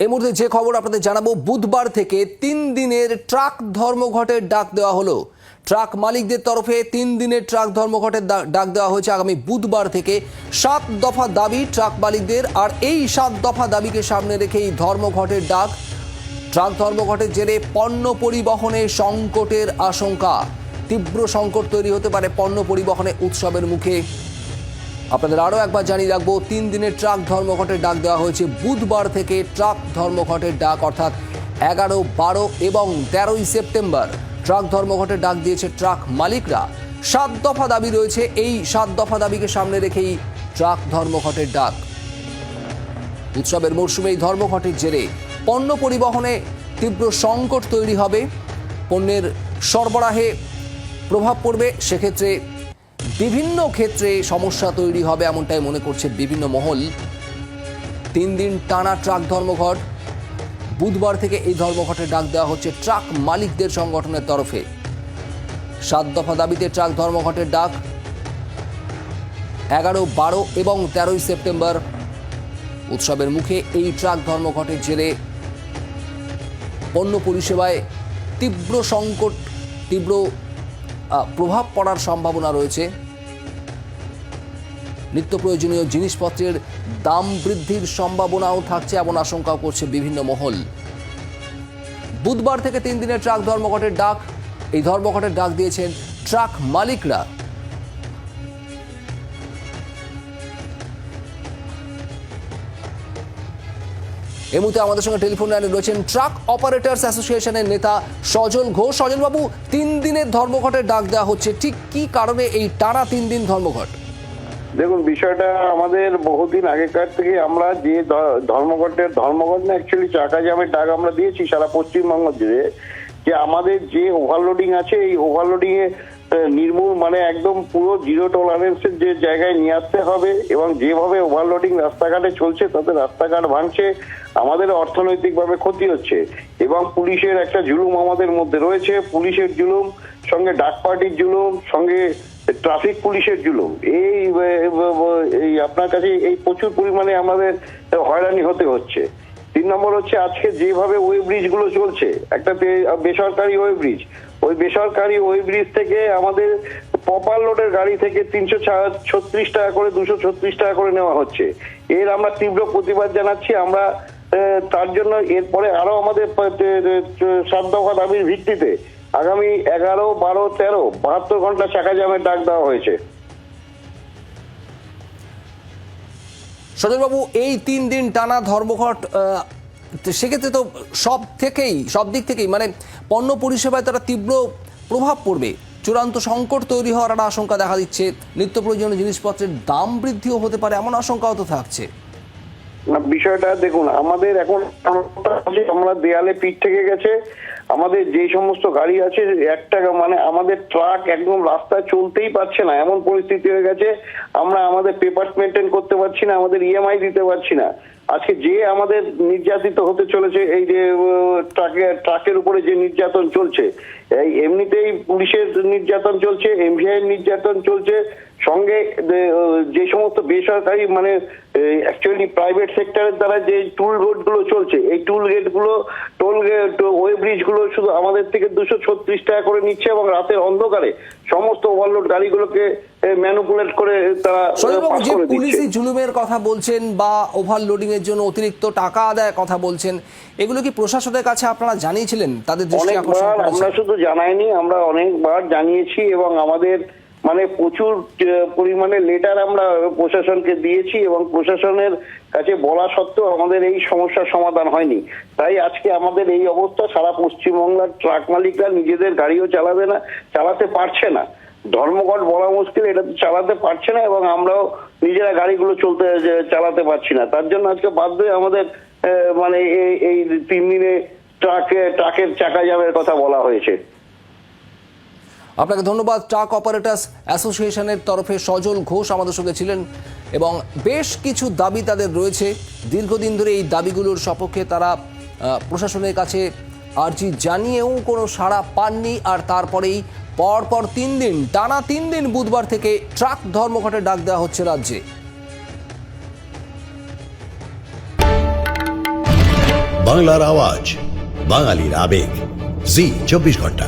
এই মুহূর্তে যে খবর আপনাদের জানাবো, বুধবার থেকে 3 দিনের ট্রাক ধর্মঘটের ডাক দেওয়া হলো। ট্রাক মালিকদের তরফে 3 দিনের ট্রাক ধর্মঘটের ডাক দেওয়া হয়েছে। আগামী বুধবার থেকে 7 দফা দাবি ট্রাক মালিকদের, আর এই 7 দফা দাবিকে সামনে রেখে এই ধর্মঘটের ডাক। ট্রাক ধর্মঘটের জেরে পণ্য পরিবহনে সংকটের আশঙ্কা। তীব্র সংকট তৈরি হতে পারে পণ্য পরিবহনে উৎসবের মুখে। আপনাদের আরও একবার জানিয়ে রাখবো, 3 দিনের ট্রাক ধর্মঘটের ডাক দেওয়া হয়েছে। বুধবার থেকে ট্রাক ধর্মঘটের ডাক, অর্থাৎ 11, 12 এবং 13ই সেপ্টেম্বর ট্রাক ধর্মঘটের ডাক দিয়েছে ট্রাক মালিকরা। 7 দফা দাবি রয়েছে, এই 7 দফা দাবিকে সামনে রেখেই ট্রাক ধর্মঘটের ডাক। উৎসবের মরশুমে এই ধর্মঘটের জেরে পণ্য পরিবহনে তীব্র সংকট তৈরি হবে, পণ্যের সরবরাহে প্রভাব পড়বে, সেক্ষেত্রে বিভিন্ন ক্ষেত্রে সমস্যা তৈরি হবে এমনটাই মনে করছে বিভিন্ন মহল। 3 দিন টানা ট্রাক ধর্মঘট। বুধবার থেকে এই ধর্মঘটের ডাক দেওয়া হচ্ছে ট্রাক মালিকদের সংগঠনের তরফে। 7 দফা দাবিতে ট্রাক ধর্মঘটের ডাক। 11, 12 এবং 13ই সেপ্টেম্বর উৎসবের মুখে এই ট্রাক ধর্মঘটের জেরে পণ্য পরিষেবায় তীব্র সংকট, তীব্র প্রভাব পড়ার সম্ভাবনা রয়েছে। নিত্য প্রয়োজনীয় জিনিসপত্রের দাম বৃদ্ধির সম্ভাবনাও থাকছে, এমন আশঙ্কাও করছে বিভিন্ন মহল। বুধবার থেকে 3 দিনের ট্রাক ধর্মঘটের ডাক। এই ধর্মঘটের ডাক দিয়েছেন ট্রাক মালিকরা। এই মুহূর্তে আমাদের সঙ্গে টেলিফোন লাইনে রয়েছেন ট্রাক অপারেটর্স অ্যাসোসিয়েশনের নেতা সজল ঘোষ। সজলবাবু, 3 দিনের ধর্মঘটের ডাক দেওয়া হচ্ছে, ঠিক কি কারণে এই টানা 3 দিন ধর্মঘট? দেখুন, বিষয়টা আমাদের বহুদিন আগেকার থেকে আমরা যে ধর্মঘট না, অ্যাকচুয়ালি চাকা জ্যামের ডাক আমরা দিয়েছি সারা পশ্চিমবঙ্গ জুড়ে, যে আমাদের যে ওভারলোডিং আছে এই ওভারলোডিং এ নির্মূল, মানে একদম পুরো জিরো টলারেন্সের যে জায়গায় নিয়ে আসতে হবে। এবং যেভাবে ওভারলোডিং রাস্তাঘাটে চলছে তাতে রাস্তাঘাট ভাঙছে, আমাদের অর্থনৈতিকভাবে ক্ষতি হচ্ছে। এবং পুলিশের একটা জুলুম আমাদের মধ্যে রয়েছে, পুলিশের জুলুম, সঙ্গে ডাক পার্টির জুলুম, সঙ্গে ট্রাফিক পুলিশের জুলুম। এই আপনার কাছে এই প্রচুর পরিমাণে আমাদের হয়রানি হতে হচ্ছে। 3 নম্বর হচ্ছে, আজকে যেভাবে ওয়ে ব্রিজ গুলো চলছে, একটা বেসরকারি ওয়ে ব্রিজ, ওই বেসরকারি ওয়ে ব্রিজ থেকে আমাদের প্রপার লোডের গাড়ি থেকে 336 টাকা করে 236 টাকা করে নেওয়া হচ্ছে। এর আমরা তীব্র প্রতিবাদ জানাচ্ছি। আমরা তার জন্য এরপরে আরো আমাদের 7 দফা দাবির ভিত্তিতে আগামী 11, 12, 13 72 ঘন্টা চাকা জ্যামের ডাক দেওয়া হয়েছে। সজলবাবু, এই 3 দিন টানা ধর্মঘট, সেক্ষেত্রে তো সব দিক থেকেই মানে পণ্য পরিষেবায় তারা তীব্র প্রভাব পড়বে, চূড়ান্ত সংকট তৈরি হওয়ার একটা আশঙ্কা দেখা দিচ্ছে। নিত্য প্রয়োজনীয় জিনিসপত্রের দাম বৃদ্ধিও হতে পারে, এমন আশঙ্কাও তো থাকছে। না, বিষয়টা দেখুন, আমাদের এখন আমরা দেয়ালে পিঠ থেকে গেছে। আমাদের যে সমস্ত গাড়ি আছে, একটা মানে আমাদের ট্রাক একদম রাস্তায় চলতেই পারছে না, এমন পরিস্থিতি হয়ে গেছে। আমরা আমাদের পেপার মেনটেন করতে পারছি না, আমাদের ইএমআই দিতে পারছি না। আজকে যে আমাদের নির্যাতিত হতে চলেছে, এই যে ট্রাকের উপরে যে নির্যাতন চলছে, এই এমনিতেই পুলিশের নির্যাতন চলছে, এমভিআই নির্যাতন চলছে, সঙ্গে যে সমস্ত বেসরকারি মানে অ্যাকচুয়ালি প্রাইভেট সেক্টরের দ্বারা যে টুল রোড গুলো চলছে, এই টুল গেট গুলো, টোল গেট, ওয়ে ব্রিজ গুলো শুধু আমাদের থেকে 236 টাকা করে নিচ্ছে এবং রাতের অন্ধকারে সমস্ত ওভারলোড গাড়িগুলোকে ম্যানুপুলেট করে তারা পুলিশি জুলুমের কথা বলছেন বা ওভারলোডিং এর জন্য অতিরিক্ত টাকা আদায়ের কথা বলছেন, এগুলো কি প্রশাসনের কাছে আপনারা জানিয়েছিলেন? তাদের দৃষ্টি আকর্ষণ করেছেন? আমরা শুধু জানাইনি, আমরা অনেকবার জানিয়েছি এবং আমাদের মানে প্রচুর পরিমাণে লেটার আমরা প্রশাসনকে দিয়েছি এবং প্রশাসনের কাছে বলা সত্ত্বেও আমাদের এই সমস্যার সমাধান হয়নি। তাই আজকে আমাদের এই অবস্থা। সারা পশ্চিমবাংলার ট্রাক মালিকরা নিজেদের গাড়িও চালাতে পারছে না। ধর্মঘট বলা মুশকিল, এটা চালাতে পারছে না এবং আমরাও নিজেরা গাড়িগুলো চালাতে পারছি না। তার জন্য আজকে বাধ্য হয়ে আমাদের মানে এই 3 দিনে ট্রাকের চাকা জ্যামের কথা বলা হয়েছে। আপনাকে ধন্যবাদ। ট্রাক অপারেটর্স অ্যাসোসিয়েশনের তরফে সজল ঘোষ আমাদের সঙ্গে ছিলেন এবং বেশ কিছু দাবি তাদের রয়েছে। দীর্ঘদিন ধরে এই দাবিগুলোর সপক্ষে তারা প্রশাসনের কাছে আর্জি জানিয়েও কোনো সাড়া পাননি, আর তারপরেই পরপর 3 দিন টানা 3 দিন বুধবার থেকে ট্রাক ধর্মঘটের ডাক দেওয়া হচ্ছে রাজ্যে। বাংলার আওয়াজ, বাঙালির আবেগ, জি 24 ঘন্টা।